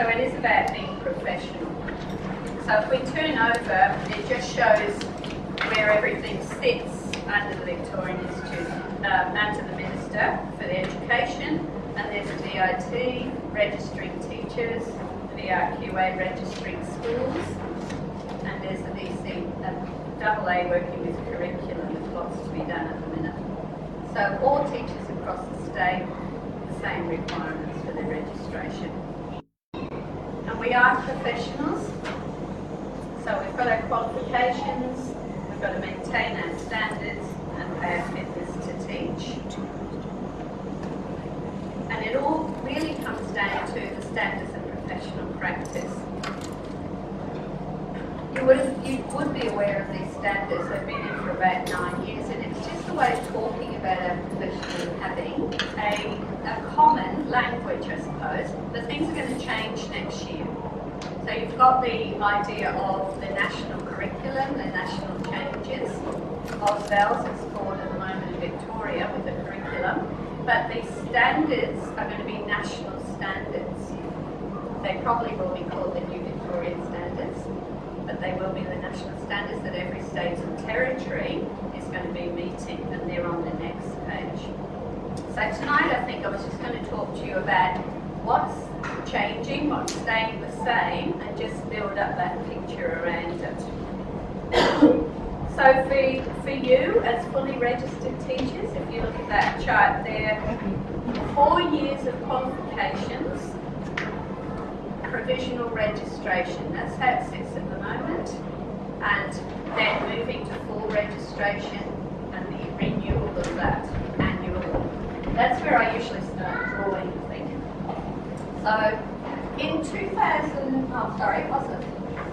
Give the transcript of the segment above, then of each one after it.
So it is about being professional. So if we turn over, it just shows where everything sits under the Victorian Institute, under the Minister for the Education, and there's a VIT, registering teachers, VRQA, registering schools, and there's the VC, AA working with curriculum, there's lots to be done at the minute. So all teachers across the state, the same requirements for their registration. And we are professionals, so we've got our qualifications, we've got to maintain our standards and our fitness to teach. And it all really comes down to the standards of professional practice. You would be aware of these standards. They've been in for about 9 years, and it's just a way of talking about our profession and having a common language, I suppose. But things are going to change next year. So you've got the idea of the national curriculum, the national changes of VELS, it's called at the moment in Victoria with the curriculum. But the standards are going to be national standards. They probably will be called the New Victorian Standards, but they will be the national standards that every state and territory is going to be meeting, and they're on the next page. So tonight I think I was just going to talk to you about what's changing, what's staying the same, and just build up that picture around it. So for you as fully registered teachers, if you look at that chart there, 4 years of qualifications, provisional registration, that's how it sits at the moment, and then moving to full registration and the renewal of that annually. That's where I usually start drawing, I think. So in 2000, oh sorry, was it?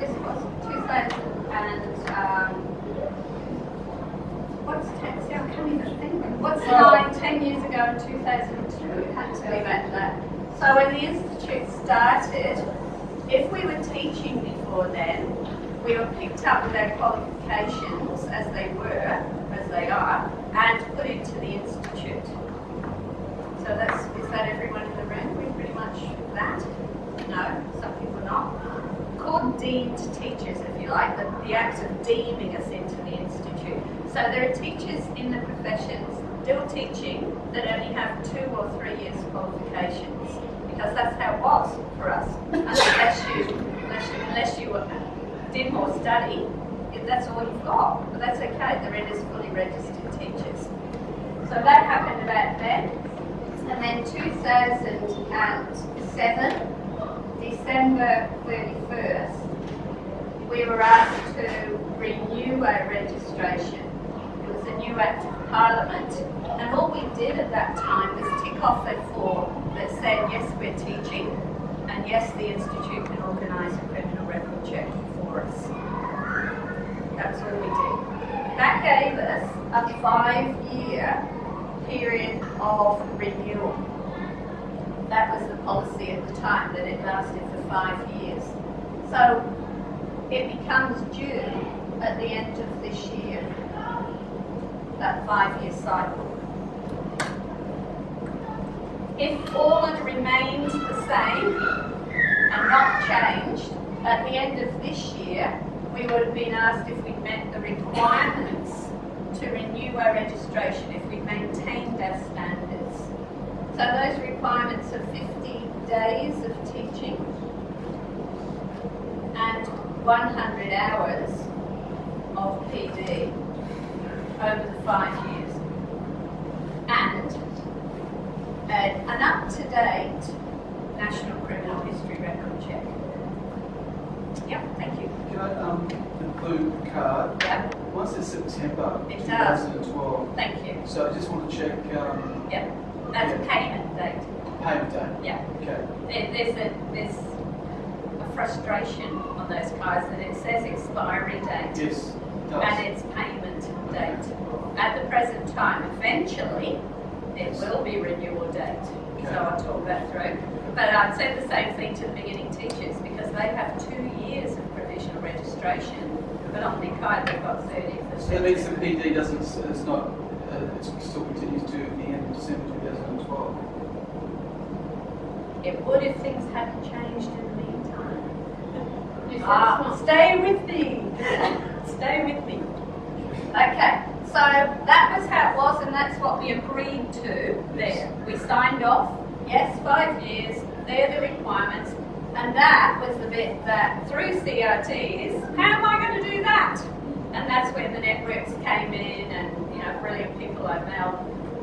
Yes it was, 2000 and what's 10, see I can't even think. What's 10 years ago in 2002? It had to be about that. So when the Institute started, if we were teaching before then, we were picked up with our qualifications as they were, as they are, and put into the Institute. So is that everyone in the room? We're pretty much that? No, some people not. Called deemed teachers, if you like, the act of deeming us into the Institute. So there are teachers in the professions still teaching that only have 2 or 3 years qualifications, because that's how it was for us. Unless you did more study, that's all you've got. But that's okay, they're in as fully registered teachers. So that happened about then. And then 2007, December 31st, we were asked to renew our registration. It was a new Act of Parliament, and all we did at that time was tick off a form that said, yes, we're teaching, and yes, the Institute can organise a criminal record check for us. That was all we did. That gave us a 5-year period of renewal. That was the policy at the time, that it lasted for 5 years. So it becomes due at the end of this year, that 5-year cycle. If all had remained the same and not changed, at the end of this year, we would have been asked if we'd met the requirements to renew our registration, if we maintained our standards. So those requirements are 50 days of teaching and 100 hours of PD over the 5 years. And an up-to-date National Criminal History Record check. Yep, thank you. Can I, the blue card? Yep. Once it's September It does. 2012. Thank you. So I just want to check. Yep. That's a payment date. Payment date. Yeah. Okay. There's a frustration on those cards that it says expiry date. Yes, it does. And it's payment date. At the present time, eventually, it will be renewal date. Okay. So I'll talk that through. But I'd say the same thing to the beginning teachers, because they have 2 years of provisional registration, but on the card they've got 30. So that means the PD doesn't, it's not, it still continues to the end of December 2012. It would if things hadn't changed in the meantime. Yes, Stay with me. Stay with me. Okay, so that was how it was, and that's what we agreed to there. We signed off, yes, 5 years, they're the requirements, and that was the bit that through CRTs, how am I going to do that? And that's when the networks came in, and brilliant people like Mel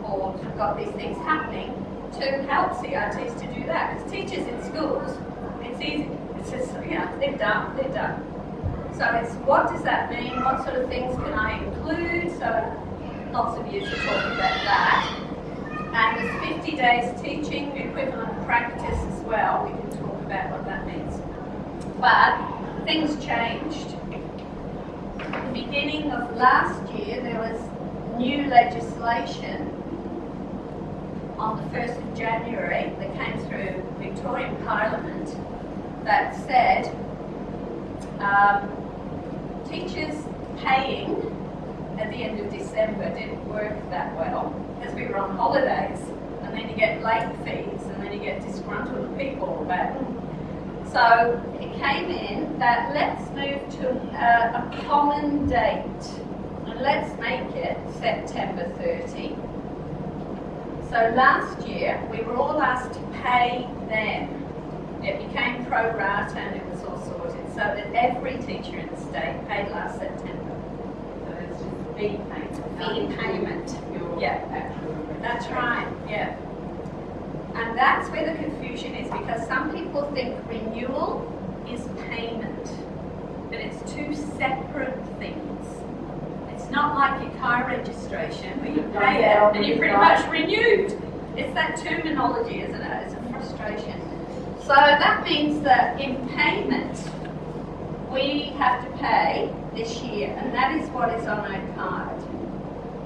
Hall have got these things happening to help CRTs to do that. Because teachers in schools, it's easy. It's just, they're done. So it's, what does that mean? What sort of things can I include? So lots of you are talking about that. And there's 50 days teaching, equivalent practice as well. We can talk about what that means. But things changed. At the beginning of last year, there was new legislation on the 1st of January that came through Victorian Parliament that said teachers paying at the end of December didn't work that well because we were on holidays, and then you get late fees, and then you get disgruntled people back. So it came in that let's move to a common date, and let's make it September 30. So last year we were all asked to pay then. It became pro rata and it was all sorted, so that every teacher in the state paid last September. So it's just fee payment. Fee payment. Your Yeah. actual That's right, yeah. And that's where the confusion is, because some people think renewal is payment, but it's two separate things. It's not like your car registration where you pay it and you're pretty much renewed. It's that terminology, isn't it? It's a frustration. So that means that in payment, we have to pay this year, and that is what is on our card,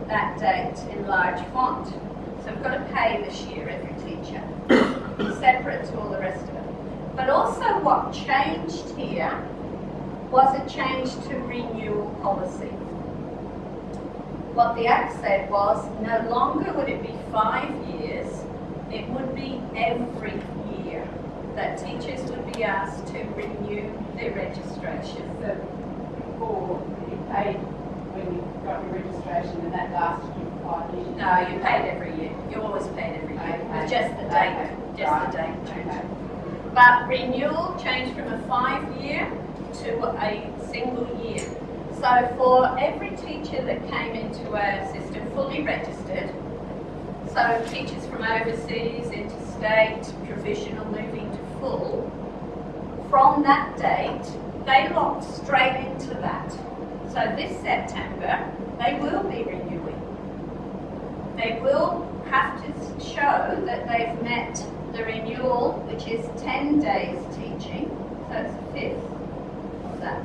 that date in large font. So we've got to pay this year, every teacher, separate to all the rest of it. But also what changed here was a change to renewal policy. What the Act said was no longer would it be 5 years, it would be every year that teachers would be asked to renew their registration. So before you paid when you got your registration, and that lasted you for 5 years? No, you paid every year. You always paid every year. It was just the date. Just the date changed. But renewal changed from a 5-year to a single year. So for every teacher that came into our system fully registered, so teachers from overseas, interstate, provisional, moving to full, from that date, they locked straight into that. So this September, they will be renewing. They will have to show that they've met the renewal, which is 10 days teaching, so it's a fifth of that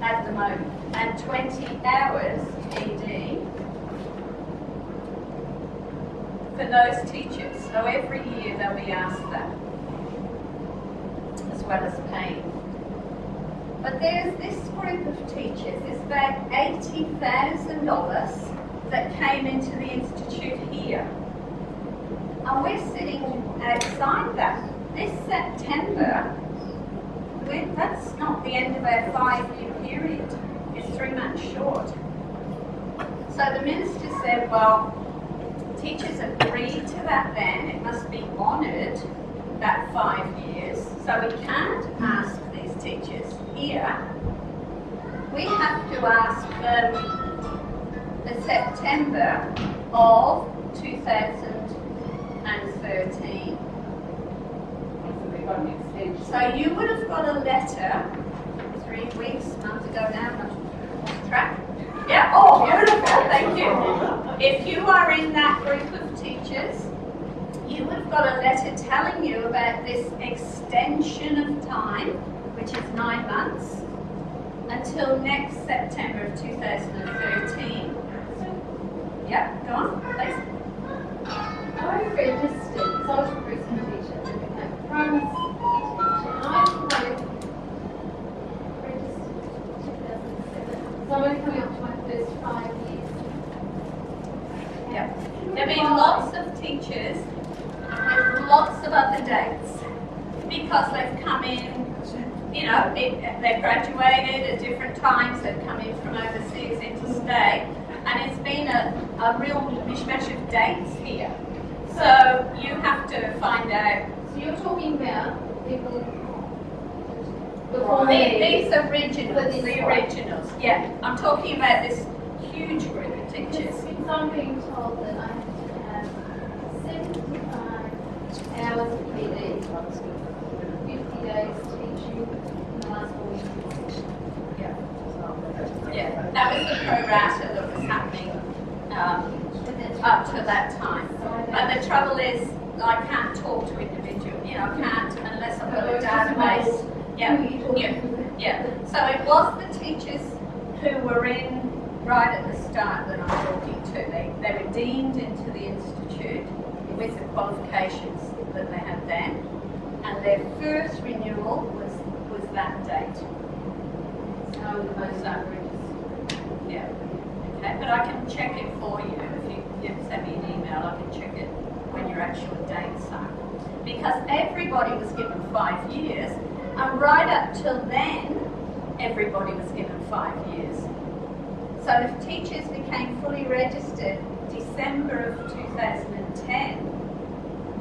at the moment, and 20 hours PD for those teachers. So every year they'll be asked that, as well as paying. But there's this group of teachers, there's about 80,000 of us that came into the institute here. And we're sitting outside that. This September, that's not the end of our 5-year period. It's 3 months short. So the minister said, well, teachers agreed to that then. It must be honoured, that 5 years. So we can't ask these teachers here. We have to ask them the September of 2013. So they got an extension. So you would have got a letter 3 weeks, months ago now, I'm not on track. Yeah, oh, beautiful, thank you. If you are in that group of teachers, you would have got a letter telling you about this extension of time, which is 9 months, until next September of 2013. Yep, go on, please. I registered, because I was a recruitment teacher and became a primary school teacher, and I registered in 2007. So I'm only coming up to my first 5 years. Yep. There have been lots of teachers with lots of other dates. because they've come in, you know, they've graduated at different times, they've come in from overseas interstate, and it's been a real mishmash of dates here. So you have to find out. So you're talking about people before These originals, For this the one. originals, yeah. I'm talking about this huge group of teachers. Because I'm being told that I have to have 75 hours of PD, 50 days teaching in the last 4 years. Yeah, that was the pro rata that was happening up to that time. But the trouble is, I can't talk to individuals, you know, I can't unless I've got a database. Yeah. So it was the teachers who were in right at the start that I'm talking to. They were deemed into the institute with the qualifications that they had then, and their first renewal was that date. So the most registered. Yeah. Okay, but I can check it for you. If you send me an email, I can check it when your actual dates are. Because everybody was given 5 years, and right up till then, everybody was given 5 years. So if teachers became fully registered December of 2010,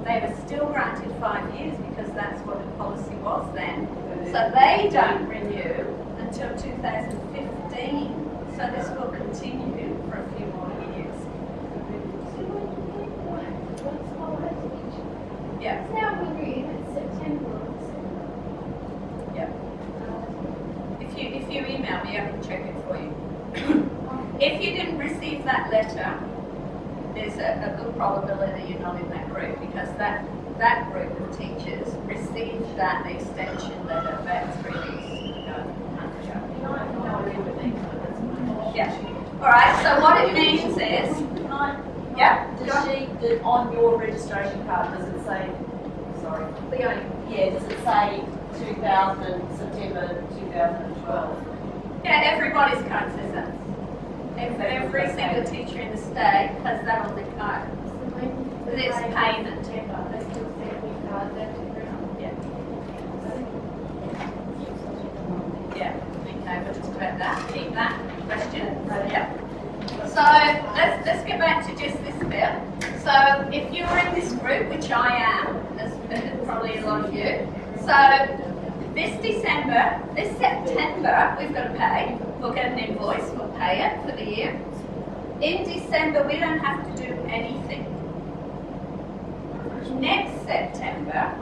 they were still granted 5 years because that's what the policy was then. So they don't renew until 2015. So this will continue for a few more years. Yeah. It's now wondering if it's September or Yeah. If you email me, I can check it for you. If you didn't receive that letter, there's a good probability you're not in that group, because that group of teachers received that extension letter about 3 weeks ago. Yeah. All right. So what it means is, yeah. Does she, on your registration card, does it say, sorry, Leonie, yeah, does it say 2000, September 2012? Yeah, everybody's card says that. Every single teacher in the state has that on their card. But it's payment. They still send me cards out to Yeah. Yeah. Okay, we'll talk about that. Keep that question. Yeah. So let's get back to just this bit. So if you're in this group, which I am, as probably a lot of you, so this September, we've got to pay. We'll get an invoice, we'll pay it for the year. In December, we don't have to do anything. Next September,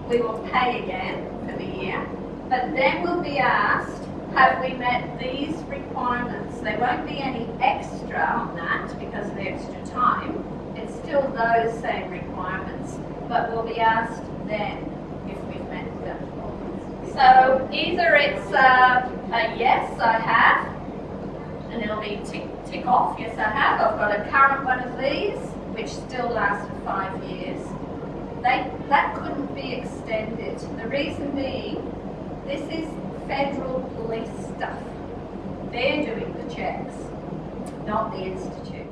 we will pay again for the year, but then we'll be asked, have we met these requirements? There won't be any extra on that because of the extra time. It's still those same requirements, but we'll be asked then if we've met them. So either it's a yes, I have, and it'll be tick off, yes, I have. I've got a current one of these, which still lasts for 5 years. That couldn't be extended. The reason being, this is federal police stuff. They're doing the checks, not the institute.